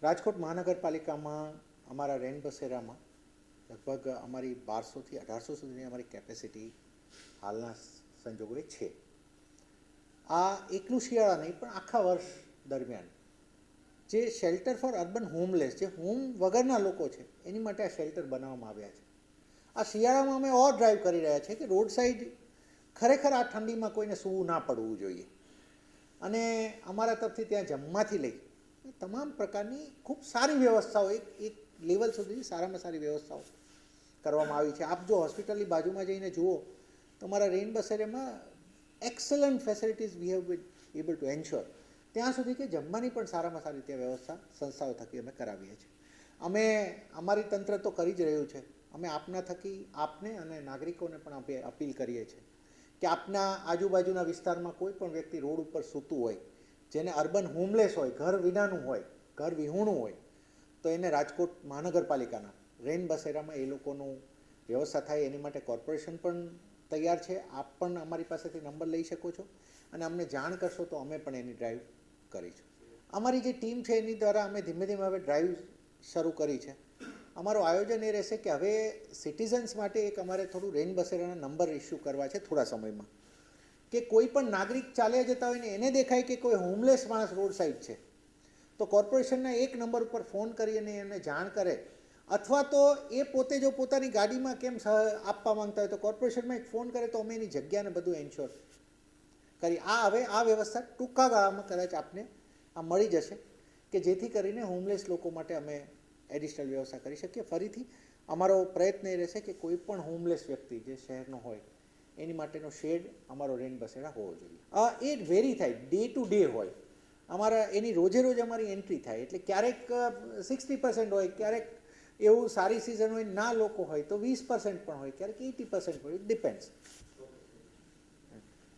રાજકોટ મહાનગરપાલિકામાં અમારા રેન બસેરામાં લગભગ અમારી 1200થી 1800 સુધીની અમારી કેપેસિટી હાલના સંજોગોએ છે. આ એકલું શિયાળા નહીં પણ આખા વર્ષ દરમિયાન જે શેલ્ટર ફોર અર્બન હોમલેસ, જે હોમ વગરના લોકો છે એની માટે આ શેલ્ટર બનાવવામાં આવ્યા છે. આ શિયાળામાં અમે ઓર ડ્રાઈવ કરી રહ્યા છીએ કે રોડ સાઈડ ખરેખર આ ઠંડીમાં કોઈને સૂવું ના પડવું જોઈએ, અને અમારા તરફથી ત્યાં જમવાથી લઈ તમામ પ્રકારની ખૂબ સારી વ્યવસ્થાઓ એક લેવલ સુધી સારામાં સારી વ્યવસ્થાઓ કરવામાં આવી છે. આપ જો હોસ્પિટલની બાજુમાં જઈને જુઓ તો અમારા રેન બસેરામાં excellent facilities we have been able to ensure, ત્યાં સુધી કે જમવાની પણ સારામાં સારી ત્યાં વ્યવસ્થા સંસ્થાઓ થકી અમે કરાવીએ છીએ. અમે અમારી તંત્ર તો કરી જ રહ્યું છે. અમે આપના થકી આપને અને નાગરિકોને પણ આપણે અપીલ કરીએ છીએ કે આપના આજુબાજુના વિસ્તારમાં કોઈ પણ વ્યક્તિ રોડ ઉપર સૂતું હોય, જેને અર્બન હોમલેસ હોય, ઘર વિનાનું હોય, ઘર વિહોણું હોય, તો એને રાજકોટ મહાનગરપાલિકાના રેન બસેરામાં એ લોકોનું વ્યવસ્થા થાય એની માટે કોર્પોરેશન પણ તૈયાર છે. આપ પણ અમારી પાસેથી નંબર લઈ શકો છો અને અમને જાણ કરશો તો અમે પણ એની ડ્રાઈવ કરીશું. અમારી જે ટીમ છે એની દ્વારા અમે ધીમે ધીમે હવે ડ્રાઈવ શરૂ કરી છે. અમારું આયોજન એ રહેશે કે હવે સિટીઝન્સ માટે એક અમારે થોડું રેન બસેરાના નંબર ઇસ્યુ કરવા છે થોડા સમયમાં, કે કોઈ પણ નાગરિક ચાલ્યા જતા હોય ને એને દેખાય કે કોઈ હોમલેસ માણસ રોડ સાઈડ છે તો કોર્પોરેશનના એક નંબર ઉપર ફોન કરી અને એને જાણ કરે, અથવા તો એ પોતે જો પોતાની ગાડીમાં કેમ આપવા માંગતા હોય તો કોર્પોરેશનમાં એક ફોન કરે તો અમે એની જગ્યાને બધું એન્શ્યોર કરી. હવે આ વ્યવસ્થા ટૂંકા ગાળામાં કદાચ આપને આ મળી જશે કે જેથી કરીને હોમલેસ લોકો માટે અમે એડિશનલ વ્યવસ્થા કરી શકીએ. ફરીથી અમારો પ્રયત્ન એ રહેશે કે કોઈ પણ હોમલેસ વ્યક્તિ જે શહેરનો હોય એની માટેનો શેડ અમારો રેન બસેરા હોવો જોઈએ. એ વેરી થાય, ડે ટુ ડે હોય, અમારા એની રોજે રોજ અમારી એન્ટ્રી થાય. એટલે ક્યારેક 60% હોય, ક્યારેક એવું સારી સિઝન હોય ના લોકો હોય તો 20% પણ હોય, ક્યારેક 80% હોય, ઇટ ડિપેન્ડ્સ.